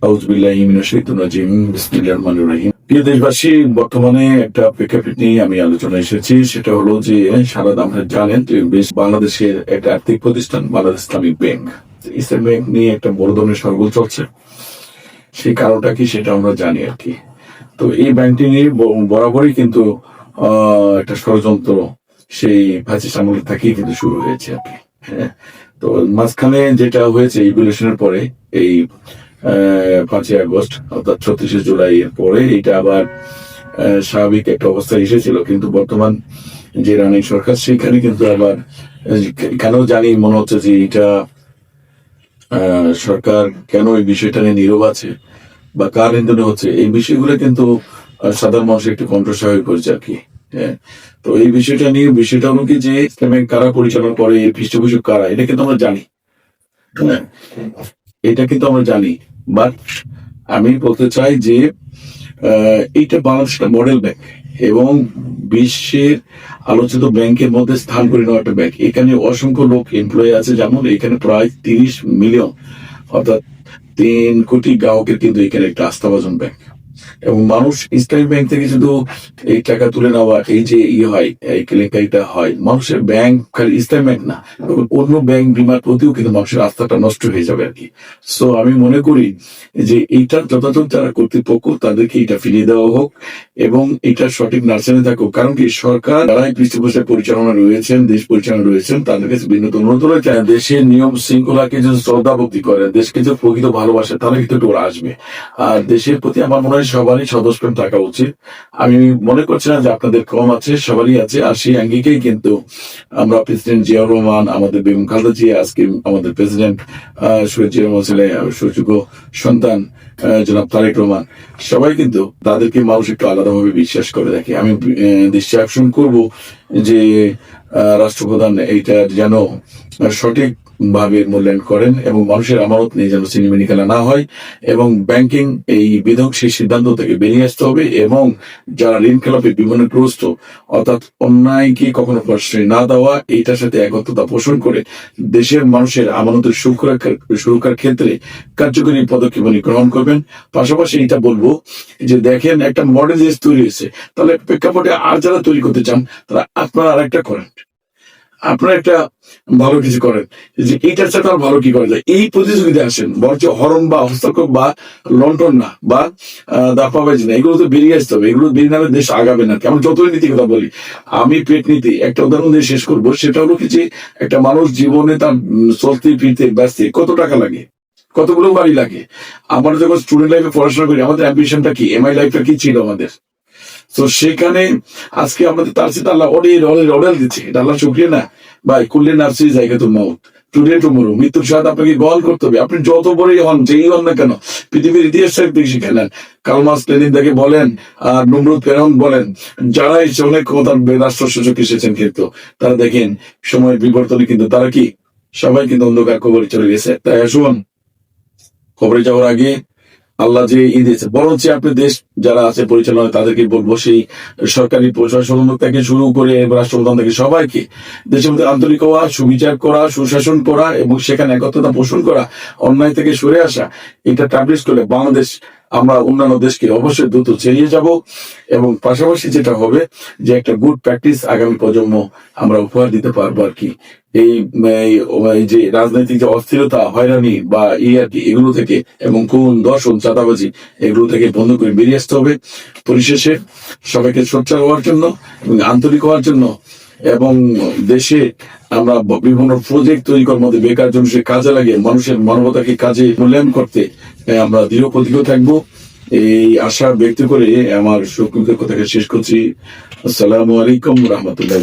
আউযুবিল্লাহি মিনাশ শাইতানির রাজিম। বিসমিল্লাহির রহমানির রহিম। প্রিয় দেশবাসী, বর্তমানে একটা প্রেক্ষাপট নিয়ে আমি আলোচনায় এসেছি। সেটা হলো যে সারা আপনারা জানেন যে বাংলাদেশের একটা আর্থিক প্রতিষ্ঠান Bangladesh Islamic bank, Islamic bank নিয়ে একটা বড় ধরনের সরগোল চলছে। সেই কারণটা কি সেটা আমরা জানি আর কি। তো এই ব্যাংকটি নিয়ে বরাবরই কিন্তু একটা ষড়যন্ত্র সেই ফ্যাসিস্ট আমল থেকেই কিন্তু শুরু হয়েছে আর কি। হ্যাঁ, তো মাঝখানে যেটা হয়েছে ইভলিউশনের পরে এই 5ই আগস্ট অর্থাৎ 36শে জুলাই এর পরে এটা আবার স্বাভাবিক একটা অবস্থায় এসেছিল, কিন্তু বর্তমান যে রানিং সরকার সেখানে কিন্তু আবার কেন জানি মনে হচ্ছে যে এটা সরকার কেন এই বিষয়টা নিয়ে নীরব আছে বা কার ইন্ধনে হচ্ছে, এই বিষয়গুলো কিন্তু সাধারণ মানুষের একটু কণ্ঠস্বর হয়ে পড়েছে আর কি। হ্যাঁ, তো এই বিষয়টা হলো কি যে ইসলামিক কারা পরিচালনা করে, এর পৃষ্ঠপোষক কারা, এটা কিন্তু আমরা জানি। হ্যাঁ, এটা কিন্তু আমরা জানি, বাট আমি বলতে চাই যে এইটা বাংলাদেশের মডেল ব্যাংক এবং বিশ্বের আলোচিত ব্যাংকের মধ্যে স্থান করে নেওয়া একটা ব্যাংক। এখানে অসংখ্য লোক এমপ্লয়ি আছে, যেমন এখানে প্রায় 30 মিলিয়ন অর্থাৎ 3 কোটি গ্রাহকের কিন্তু এখানে একটা আস্থাভাজন ব্যাংক। এবং মানুষ ইসলামী ব্যাংক থেকে শুধু এই টাকা তুলে নেওয়া, এই যে হয়, এই কেলেঙ্কারিটা হয়, মানুষের ব্যাংক খালি ইসলামী ব্যাংক না, অন্য ব্যাংক বিমার প্রতিও কিন্তু মানুষের আস্থাটা নষ্ট হয়ে যাবে আর কি। সো আমি মনে করি যে এইটার যথাযথ যারা কর্তৃপক্ষ তাদেরকে এটা ফিরিয়ে দেওয়া হোক এবং এটা সঠিক নার্সারি থাকুক। কারণ কি সরকার যারা এই পৃষ্ঠপোষক পরিচালনা রয়েছেন, দেশ পরিচালনা রয়েছেন, তাদের কাছে বিনীত অনুরোধ রয়েছে দেশের নিয়ম শৃঙ্খলাকে যদি শ্রদ্ধা ভক্তি করে, দেশকে যদি প্রকৃত ভালোবাসে, তাহলে কিন্তু ওরা আসবে। আর দেশের প্রতি আমার মনে হয় সবারই স্বদেশপ্রেম থাকা উচিত। আমি মনে করছি না যে আপনাদের কম আছে, সবারই আছে। আর সেই আঙ্গিকেই কিন্তু আমরা প্রেসিডেন্ট জিয়াউর রহমান, আমাদের বেগম খালেদা জিয়া, আজকে আমাদের প্রেসিডেন্ট শহীদ জিয়া রহমান ছিলেন, সুযোগ্য সন্তান জনাব তারেক রহমান, সবাই কিন্তু তাদেরকে মানুষ একটু আলাদাভাবে বিশ্বাস করে দেখে। আমি দৃষ্টি আকর্ষণ করবো যে রাষ্ট্রপ্রধান এইটা যেন সঠিক ভাবে মূল্যায়ন করেন এবং মানুষের আমানত নিয়ে যেন সিনেমিনি খেলা না হয়, এবং ব্যাংকিং এই বিধ্বংসী সিদ্ধান্ত থেকে বেরিয়ে আসতে হবে এবং যারা ঋণ খেলাপে বিমানগ্রস্ত অর্থাৎ অন্যায়কে কখনো প্রশ্রয় না দেওয়া, এইটার সাথে একত্রতা পোষণ করে দেশের মানুষের আমানতের সুরক্ষার ক্ষেত্রে কার্যকরী পদক্ষেপ গ্রহণ করবেন। পাশাপাশি এটা বলবো যে দেখেন একটা মডেল দেশ তৈরি হয়েছে, তাহলে প্রেক্ষাপটে আর যারা তৈরি করতে চান তারা আপনারা আরেকটা করেন, আপনারা একটা ভালো কিছু করেন যে এইটার সাথে আর ভালো কি করা যায়, এই প্রতিযোগিতা আসেন। বরঞ্চ হরণ বা হস্তক্ষেপ বা লন্ঠন না বা দাফাবাজি না, এগুলো তো বেরিয়ে আসতে হবে। এগুলো বেরিয়ে নামে দেশ আগাবে না। কেমন যতই নীতি কথা বলি, আমি পেট নীতি একটা উদাহরণ দিয়ে শেষ করবো। সেটা হলো কি যে একটা মানুষ জীবনে তার চলতে ফিরতে ব্যস্ত কত টাকা লাগে, কতগুলো বাড়ি লাগে। আমরা যখন স্টুডেন্ট লাইফে পড়াশোনা করি, আমাদের অ্যাম্বিশনটা কি, এমআই লাইফটা কি ছিল আমাদের। তো সেখানে আজকে আমাদের তার সাথে আল্লাহ অর্ডার দিচ্ছে, এটা আল্লাহ শুকরিয়া না ভাই। কুল্লে নার্সির জায়গা তো মৌত, টুডে টুমোরো, মৃত্যুর সাথে আপনাকে গ্রহণ করতে হবে। আপনি যত বড়ই হন, যেই হন না কেন, পৃথিবীর ইতিহাস থেকে শিখে নেন। কার্ল মার্কস, লেনিন থেকে বলেন, আর নমরুদ ফেরাউন বলেন, যারা এসে অনেক ক্ষমতার রাষ্ট্র শাসক এসেছেন, কিন্তু তারা দেখেন সময়ের বিবর্তনে কিন্তু তারা কি সবাই কিন্তু অন্ধকার কবরে চলে গেছে। তাই আসুন, কবরে যাওয়ার আগে আল্লাহ যে দিয়েছে, বরঞ্চ আপনি দেশ যারা আছে পরিচালনায় তাদেরকে বলবো, সেই সরকারি প্রশাসন থেকে শুরু করে রাষ্ট্রপ্রধান থেকে সবাইকে দেশের মধ্যে আন্তরিক হওয়া, সুবিচার করা, সুশাসন করা এবং সেখানে একত্রতা পোষণ করা, অন্যায় থেকে সরে আসা, এটা টাবলিশ করলে বাংলাদেশ আমরা অন্যান্য দেশকে অবশ্যই দ্রুত ছেড়িয়ে যাব। এবং পাশাপাশি যেটা হবে যে একটা গুড প্র্যাকটিস আগামী প্রজন্ম আমরা উপহার দিতে পারবো আর কি। এই যে রাজনৈতিক যে অস্থিরতা, হয়রানি বা আর কি, এগুলো থেকে এবং খুন, দর্শন, চাঁদাবাজি, এগুলো থেকে বন্ধ করে বেরিয়ে আসতে হবে। পরিশেষে সবাইকে সোচ্চার হওয়ার জন্য এবং আন্তরিক হওয়ার জন্য এবং দেশে আমরা বিভিন্ন প্রজেক্ট তৈরি করার মধ্যে বেকার জন্য সে কাজে লাগে মানুষের মানবতাকে কাজে মূল্যায়ন করতে আমরা দৃঢ় প্রতিজ্ঞ থাকবো, এই আশা ব্যক্ত করে আমার সংক্ষিপ্ত কথাকে শেষ করছি। আসসালামু আলাইকুম রহমতুল্লাহ।